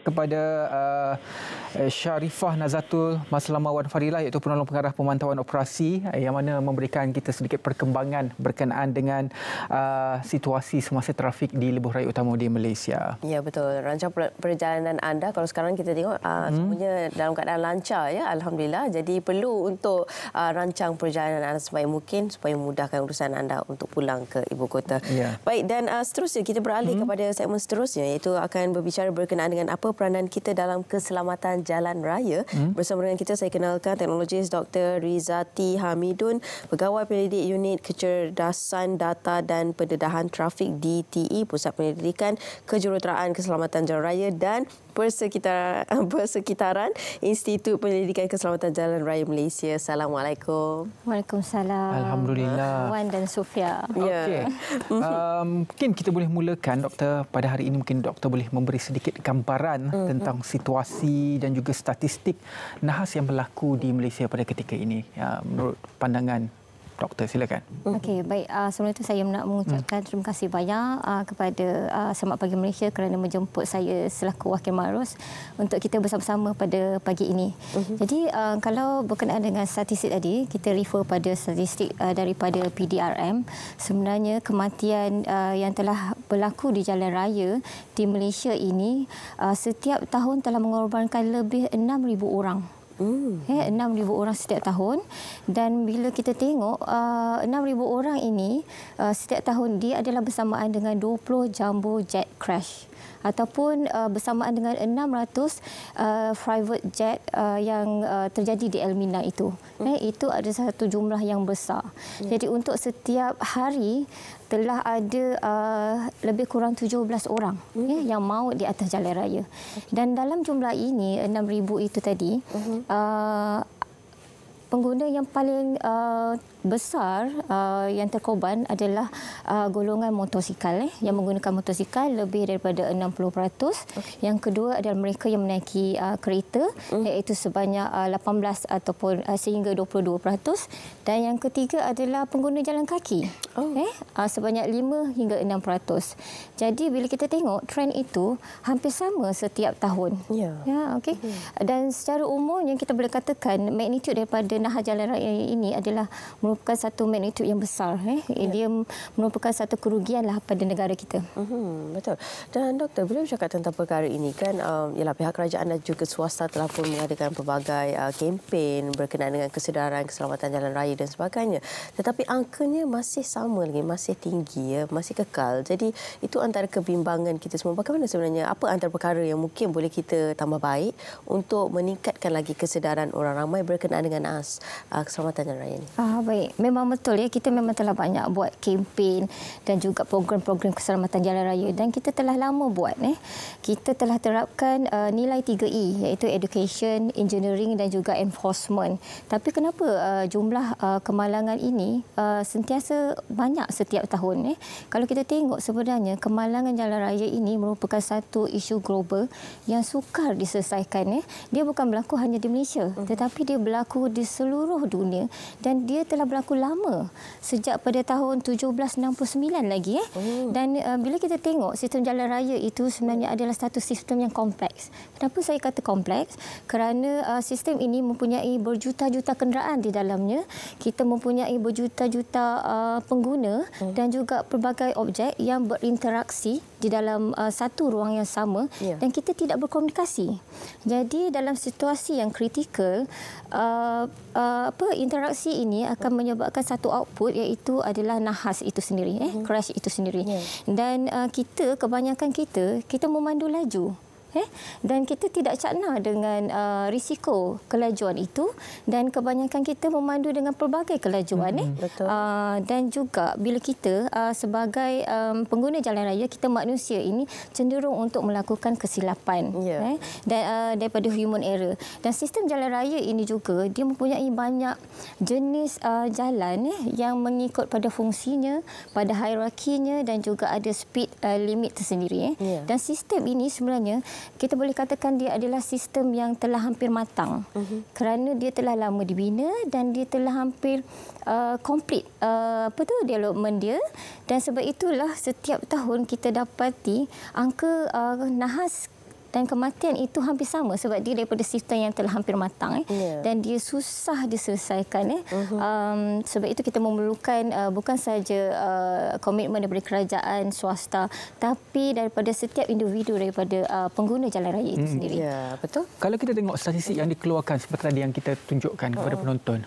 kepada Sharifah Nazatul Maslamawan Fadilah, iaitu penolong pengarah pemantauan operasi, yang mana memberikan kita sedikit perkembangan berkenaan dengan situasi semasa trafik di lebuh raya utama di Malaysia. Ya, betul. Rancang perjalanan anda kalau sekarang kita tengok semuanya dalam keadaan lancar, ya, alhamdulillah. Jadi perlu untuk rancang perjalanan anda sebaik mungkin supaya memudahkan urusan anda untuk pulang ke ibu kota. Ya. Baik, dan seterusnya kita beralih kepada segmen seterusnya, iaitu akan berbicara berkenaan dengan apa peranan kita dalam keselamatan jalan raya. Bersama dengan kita saya kenalkan teknologis Dr. Rizati Hamidun, Pegawai Penyelidik Unit Kecerdasan Data dan Pendedahan Trafik DTE, Pusat Penyelidikan Kejuruteraan Keselamatan Jalan Raya dan Persekitaran Institut Penyelidikan Keselamatan Jalan Raya Malaysia. Assalamualaikum. Waalaikumsalam. Alhamdulillah. Wan dan Sofia. Okey. Mungkin kita boleh mulakan, Doktor. Pada hari ini mungkin Doktor boleh memberi sedikit gambaran tentang situasi dan juga statistik nahas yang berlaku di Malaysia pada ketika ini. Menurut pandangan Doktor, silakan. Okey, baik. Sebelum itu saya nak mengucapkan terima kasih banyak kepada Selamat Pagi Malaysia kerana menjemput saya selaku Wakil Marus untuk kita bersama-sama pada pagi ini. Jadi kalau berkenaan dengan statistik tadi, kita refer pada statistik daripada PDRM. Sebenarnya kematian yang telah berlaku di jalan raya di Malaysia ini setiap tahun telah mengorbankan lebih 6,000 orang. 6,000 orang setiap tahun, dan bila kita tengok 6,000 orang ini setiap tahun dia adalah bersamaan dengan 20 jumbo jet crash ataupun bersamaan dengan 600 private jet yang terjadi di Elmina itu. Itu ada satu jumlah yang besar. Jadi untuk setiap hari telah ada lebih kurang 17 orang yang maut di atas jalan raya. Dan dalam jumlah ini 6,000 itu tadi, pengguna yang paling besar yang terkorban adalah golongan motosikal yang menggunakan motosikal lebih daripada 60%. Yang kedua adalah mereka yang menaiki kereta iaitu sebanyak 18 ataupun sehingga 22%, dan yang ketiga adalah pengguna jalan kaki sebanyak 5 hingga 6%. Jadi bila kita tengok trend itu hampir sama setiap tahun. Okey. Dan secara umum yang kita boleh katakan magnitud daripada nahas jalan raya ini adalah merupakan satu magnitud yang besar. Dia merupakan satu kerugianlah pada negara kita. Betul. Dan doktor, bila bercakap tentang perkara ini kan, ialah pihak kerajaan dan juga swasta telah pun mengadakan pelbagai kempen berkenaan dengan kesedaran keselamatan jalan raya dan sebagainya. Tetapi angkanya masih sama lagi, masih tinggi, masih kekal. Jadi itu antara kebimbangan kita semua. Bagaimana sebenarnya, apa antara perkara yang mungkin boleh kita tambah baik untuk meningkatkan lagi kesedaran orang ramai berkenaan dengan keselamatan jalan raya ini? Baik, memang betul ya, kita memang telah banyak buat kempen dan juga program-program keselamatan jalan raya, dan kita telah lama buat. Kita telah terapkan nilai 3E, iaitu education, engineering dan juga enforcement. Tapi kenapa jumlah kemalangan ini sentiasa banyak setiap tahun? Kalau kita tengok sebenarnya kemalangan jalan raya ini merupakan satu isu global yang sukar diselesaikan. Dia bukan berlaku hanya di Malaysia, tetapi dia berlaku di seluruh dunia, dan dia telah berlaku lama sejak pada tahun 1769 lagi. Dan bila kita tengok sistem jalan raya itu sebenarnya adalah satu sistem yang kompleks. Kenapa saya kata kompleks? Kerana sistem ini mempunyai berjuta-juta kenderaan di dalamnya. Kita mempunyai berjuta-juta pengguna dan juga pelbagai objek yang berinteraksi di dalam satu ruang yang sama, dan kita tidak berkomunikasi. Jadi dalam situasi yang kritikal, interaksi ini akan menyebabkan satu output, iaitu adalah nahas itu sendiri, crash itu sendiri. Dan kebanyakan kita memandu laju. Dan kita tidak cakna dengan risiko kelajuan itu, dan kebanyakan kita memandu dengan pelbagai kelajuan. Dan juga bila kita sebagai pengguna jalan raya, kita manusia ini cenderung untuk melakukan kesilapan dan daripada human error. Dan sistem jalan raya ini juga dia mempunyai banyak jenis jalan yang mengikut pada fungsinya, pada hierarkinya, dan juga ada speed limit tersendiri. Dan sistem ini sebenarnya kita boleh katakan dia adalah sistem yang telah hampir matang, kerana dia telah lama dibina dan dia telah hampir complete development dia. Dan sebab itulah setiap tahun kita dapati angka nahas Dan kematian itu hampir sama sebab dia daripada sistem yang telah hampir matang dan dia susah diselesaikan. Sebab itu kita memerlukan bukan saja komitmen daripada kerajaan, swasta, tapi daripada setiap individu daripada pengguna jalan raya itu sendiri. Ya, betul. Kalau kita tengok statistik yang dikeluarkan seperti tadi yang kita tunjukkan kepada penonton,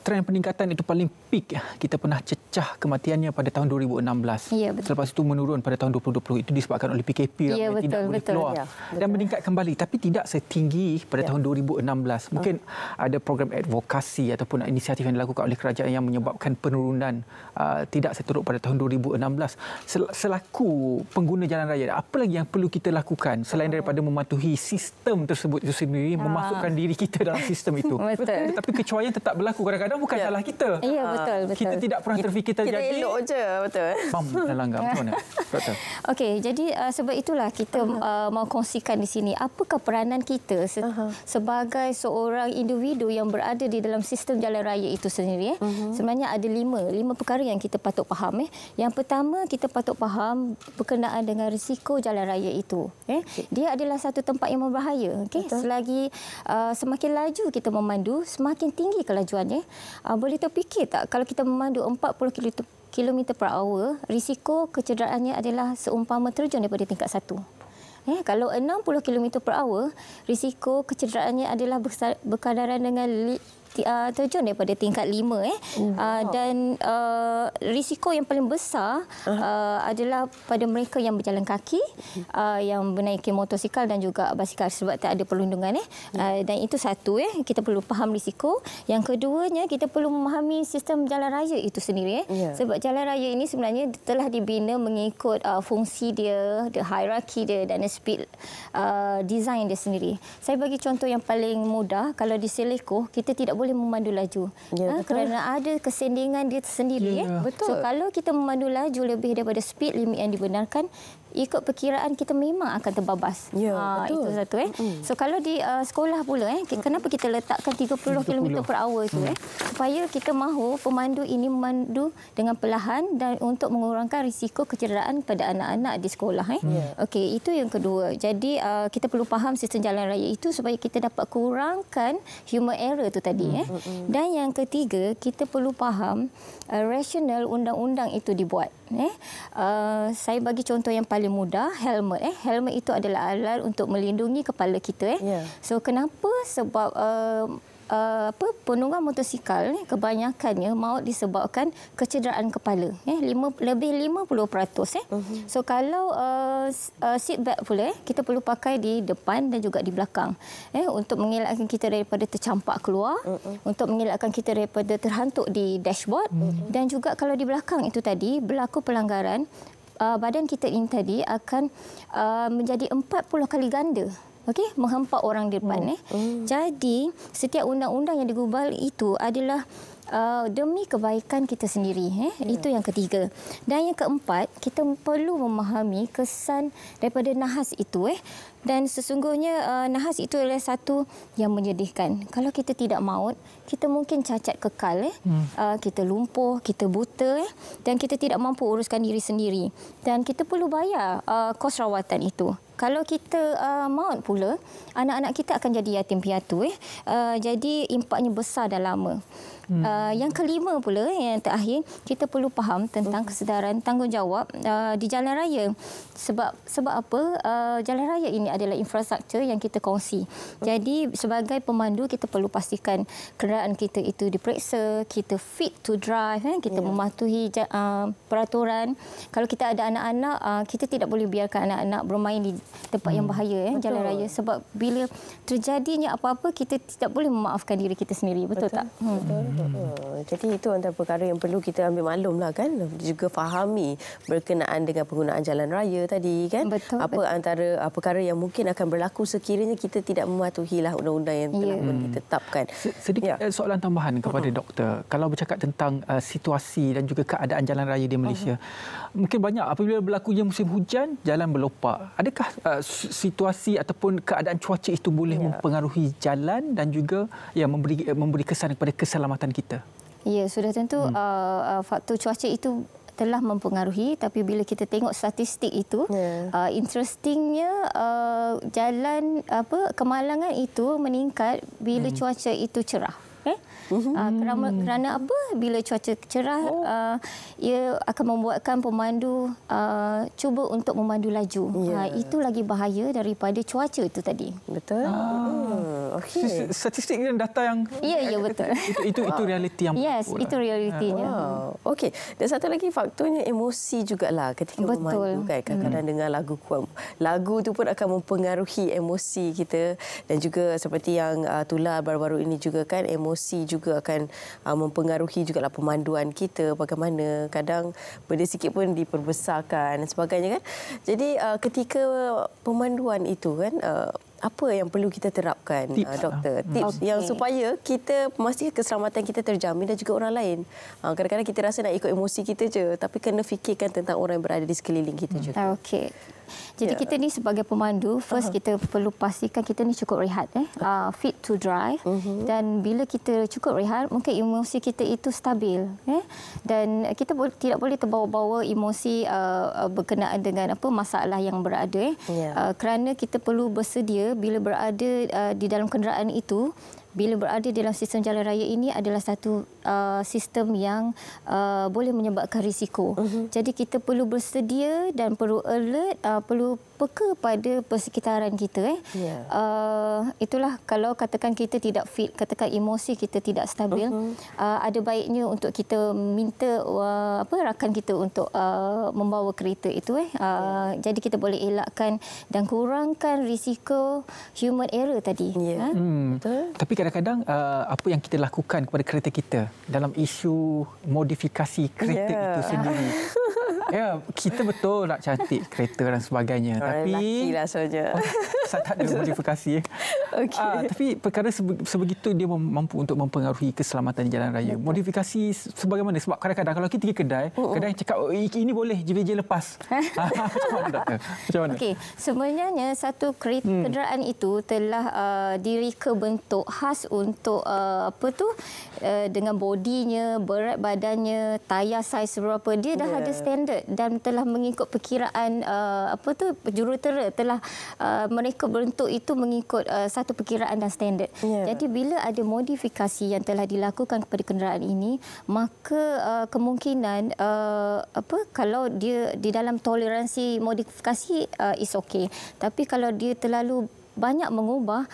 trend peningkatan itu paling peak kita pernah cecah kematiannya pada tahun 2016. Ya, betul. Selepas itu menurun pada tahun 2020. Itu disebabkan oleh PKP ya, yang tidak boleh keluar. Ya, dan meningkat kembali tapi tidak setinggi pada tahun 2016. Mungkin ada program advokasi ataupun inisiatif yang dilakukan oleh kerajaan yang menyebabkan penurunan tidak seteruk pada tahun 2016. Selaku pengguna jalan raya, apa lagi yang perlu kita lakukan selain daripada mematuhi sistem tersebut itu sendiri, memasukkan diri kita dalam sistem itu. Betul. Tetapi kecuaian tetap berlaku. Kadang-kadang bukan salah kita. Ya, betul. Kita tidak pernah terfikir terjadi. Kita elok je, betul. Bam dan langgar. Macam mana? Doktor. Okey, jadi sebab itulah kita mahu kongsikan di sini apakah peranan kita sebagai seorang individu yang berada di dalam sistem jalan raya itu sendiri. Sebenarnya ada lima perkara yang kita patut faham. Yang pertama, kita patut faham berkenaan dengan risiko jalan raya itu. Dia adalah satu tempat yang berbahaya. Selagi semakin laju kita memandu, semakin tinggi kelajuannya. Boleh terfikir tak kalau kita memandu 40 km per hour, risiko kecederaannya adalah seumpama terjun daripada tingkat 1. Kalau 60 km per hour, risiko kecederaannya adalah berkadaran dengan terjun daripada tingkat 5. Dan risiko yang paling besar adalah pada mereka yang berjalan kaki, yang menaiki motosikal dan juga basikal sebab tak ada perlindungan. Dan itu satu, kita perlu faham risiko. Yang keduanya, kita perlu memahami sistem jalan raya itu sendiri. Sebab jalan raya ini sebenarnya telah dibina mengikut fungsi dia, hierarki dia dan speed design dia sendiri. Saya bagi contoh yang paling mudah, kalau di Seleko kita tidak boleh memandu laju kerana ada kesentingan dia tersendiri. Betul. So kalau kita memandu laju lebih daripada speed limit yang dibenarkan, ikut perkiraan kita memang akan terbabas. Betul. Itu satu. So kalau di sekolah pula, kenapa kita letakkan 30 km per hour itu? Supaya kita mahu pemandu ini memandu dengan perlahan dan untuk mengurangkan risiko kecederaan pada anak-anak di sekolah. Okey, itu yang kedua. Jadi kita perlu faham sistem jalan raya itu supaya kita dapat kurangkan human error itu tadi. Dan yang ketiga, kita perlu faham rasional undang-undang itu dibuat. Saya bagi contoh yang paling mudah, helmet. Helmet itu adalah alat untuk melindungi kepala kita. So kenapa? Sebab penunggang motosikal kebanyakannya maut disebabkan kecederaan kepala. Lebih 50%. So kalau seat belt pula kita perlu pakai di depan dan juga di belakang untuk mengelakkan kita daripada tercampak keluar, untuk mengelakkan kita daripada terhantuk di dashboard dan juga kalau di belakang itu tadi berlaku pelanggaran, badan kita ini tadi akan menjadi 40 kali ganda. Menghempak orang di depan. Jadi, setiap undang-undang yang digubal itu adalah demi kebaikan kita sendiri. Itu yang ketiga. Dan yang keempat, kita perlu memahami kesan daripada nahas itu. Dan sesungguhnya nahas itu adalah satu yang menyedihkan. Kalau kita tidak maut, kita mungkin cacat kekal. Kita lumpuh, kita buta dan kita tidak mampu uruskan diri sendiri. Dan kita perlu bayar kos rawatan itu. Kalau kita maut pula, anak-anak kita akan jadi yatim piatu. Jadi impaknya besar dan lama. Yang kelima pula, yang terakhir, kita perlu faham tentang kesedaran tanggungjawab di jalan raya. Sebab apa? Jalan raya ini adalah infrastruktur yang kita kongsi. Jadi sebagai pemandu, kita perlu pastikan kenderaan kita itu diperiksa, kita fit to drive, kita mematuhi peraturan. Kalau kita ada anak-anak, kita tidak boleh biarkan anak-anak bermain di tempat yang bahaya, jalan raya. Sebab bila terjadinya apa-apa, kita tidak boleh memaafkan diri kita sendiri. Betul tak? Jadi itu antara perkara yang perlu kita ambil maklumlah kan, juga fahami berkenaan dengan penggunaan jalan raya tadi kan. Betul, Antara perkara yang mungkin akan berlaku sekiranya kita tidak mematuhilah undang-undang yang telah pun ditetapkan. Sedikit soalan tambahan kepada doktor. Kalau bercakap tentang situasi dan juga keadaan jalan raya di Malaysia, mungkin banyak apabila berlakunya musim hujan, jalan berlopak. Adakah situasi ataupun keadaan cuaca itu boleh mempengaruhi jalan dan juga memberi kesan kepada keselamatan kita? Ya, sudah tentu faktor cuaca itu telah mempengaruhi, tapi bila kita tengok statistik itu, interestingnya jalan kemalangan itu meningkat bila cuaca itu cerah. Kerana apa? Bila cuaca cerah, ia akan membuatkan pemandu cuba untuk memandu laju. Itu lagi bahaya daripada cuaca itu tadi. Betul. Okey. Statistik dan data yang Ya, betul. Itu realiti yang Yes, itu realitinya. Okey. Dan satu lagi faktornya emosi jugalah ketika memandu kan. Kadang-kadang dengar lagu kuat. Lagu tu pun akan mempengaruhi emosi kita, dan juga seperti yang tular baru-baru ini juga kan, emosi juga akan mempengaruhi jugalah pemanduan kita, bagaimana kadang benda sikit pun diperbesarkan dan sebagainya kan. Jadi ketika pemanduan itu kan, apa yang perlu kita terapkan, doktor? Tips yang supaya kita memastikan keselamatan kita terjamin dan juga orang lain. Kadang-kadang kita rasa nak ikut emosi kita je, tapi kena fikirkan tentang orang yang berada di sekeliling kita juga. Okey. Jadi kita ni sebagai pemandu, first kita perlu pastikan kita ni cukup rehat, fit to drive. Dan bila kita cukup rehat, mungkin emosi kita itu stabil. Dan kita tidak boleh terbawa-bawa emosi berkenaan dengan masalah yang berada. Kerana kita perlu bersedia bila berada di dalam kenderaan itu. Bila berada dalam sistem jalan raya ini adalah satu sistem yang boleh menyebabkan risiko. Jadi kita perlu bersedia dan perlu alert, perlu peka pada persekitaran kita. Itulah kalau katakan kita tidak fit, katakan emosi kita tidak stabil, ada baiknya untuk kita minta rakan kita untuk membawa kereta itu. Jadi kita boleh elakkan dan kurangkan risiko human error tadi. Betul. Tapi kadang-kadang apa yang kita lakukan kepada kereta kita dalam isu modifikasi kereta itu sendiri. Kita betul nak cantik kereta dan sebagainya, tapi lakilah saja. Tak ada modifikasi. Tapi perkara sebegitu dia mampu untuk mempengaruhi keselamatan di jalan raya. Modifikasi sebagaimana? Sebab kadang-kadang kalau kita pergi kedai, kedai cakap ini boleh JVJ lepas. Macam mana, doktor? Macam mana? Okey, sebenarnya satu kenderaan itu telah direka bentuk khas untuk dengan bodinya, berat badannya, tayar saiz berapa, dia dah ada standard dan telah mengikut perkiraan jurutera telah mereka bentuk itu mengikut satu perkiraan dan standard. Jadi bila ada modifikasi yang telah dilakukan kepada kenderaan ini, maka kemungkinan kalau dia di dalam toleransi modifikasi is okay. Tapi kalau dia terlalu banyak mengubah,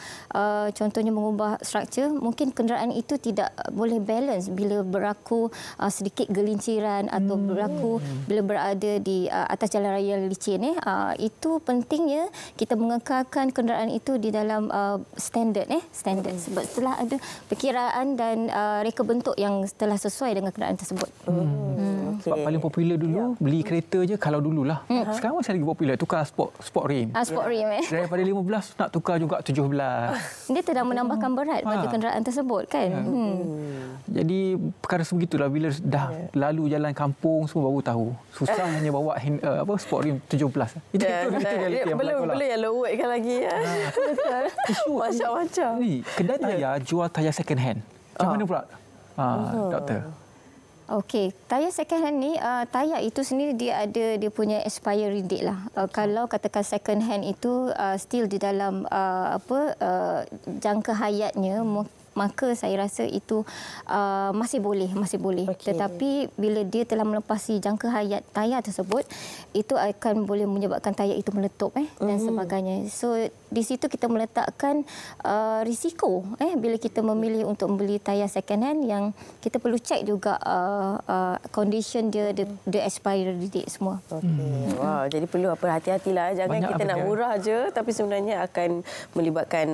contohnya mengubah struktur, mungkin kenderaan itu tidak boleh balance bila berlaku sedikit gelinciran atau berlaku bila berada di atas jalan raya licin. Itu pentingnya kita mengekalkan kenderaan itu di dalam standard. Sebab setelah ada perkiraan dan reka bentuk yang telah sesuai dengan kenderaan tersebut. Sebab paling popular dulu beli kereta je kalau dululah. Sekarang masih lagi popular tukar sport rim. Sport rim. Daripada 15 nak tukar juga 17. Dia telah menambahkan berat pada kenderaan tersebut kan. Jadi perkara sebegitulah bila dah lalu jalan kampung semua baru tahu. Susah hanya bawa sport rim 17. Itu realiti yang berlaku. Belum yang low weight kan lagi. Betul. Macam-macam. Ni kedai tayar jual tayar second hand. Macam mana pula? Doktor. Okey, tayar second hand ni, tayar itu sendiri dia ada dia punya expiry date lah. Kalau katakan second hand itu still di dalam jangka hayatnya, maka saya rasa itu masih boleh. Tetapi bila dia telah melepasi jangka hayat tayar tersebut, itu akan boleh menyebabkan tayar itu meletup dan sebagainya. So di situ kita meletakkan risiko bila kita memilih untuk membeli tayar second hand, yang kita perlu cek juga condition dia, the expiry date semua. Wow, jadi perlu hati-hatilah, jangan banyak kita nak murah je tapi sebenarnya akan melibatkan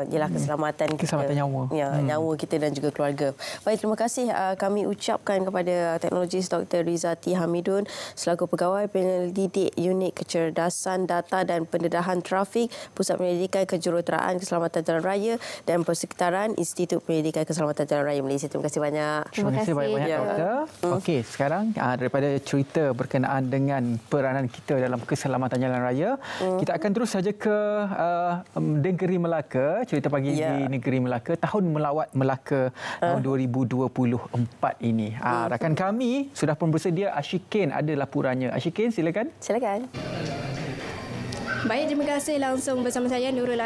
keselamatan kita. Keselamatan nyawa. Nyawa kita dan juga keluarga. Baik, terima kasih kami ucapkan kepada teknologis Dr. Rizati Hamidun selaku Pegawai Penyelidik Unit Kecerdasan Data dan Pendedahan Trafik Pusat Penyelidikan Pendidikan Kejuruteraan Keselamatan Jalan Raya dan Persekitaran Institut Pendidikan Keselamatan Jalan Raya Malaysia. Terima kasih banyak. Terima kasih banyak-banyak, Doktor. Okey, sekarang daripada cerita berkenaan dengan peranan kita dalam keselamatan jalan raya, kita akan terus saja ke Negeri Melaka. Cerita pagi di Negeri Melaka, tahun melawat Melaka tahun 2024 ini. Rakan kami sudah pun bersedia. Ashikin ada laporannya. Ashikin, silakan. Silakan. Baik, terima kasih. Langsung bersama saya Nurul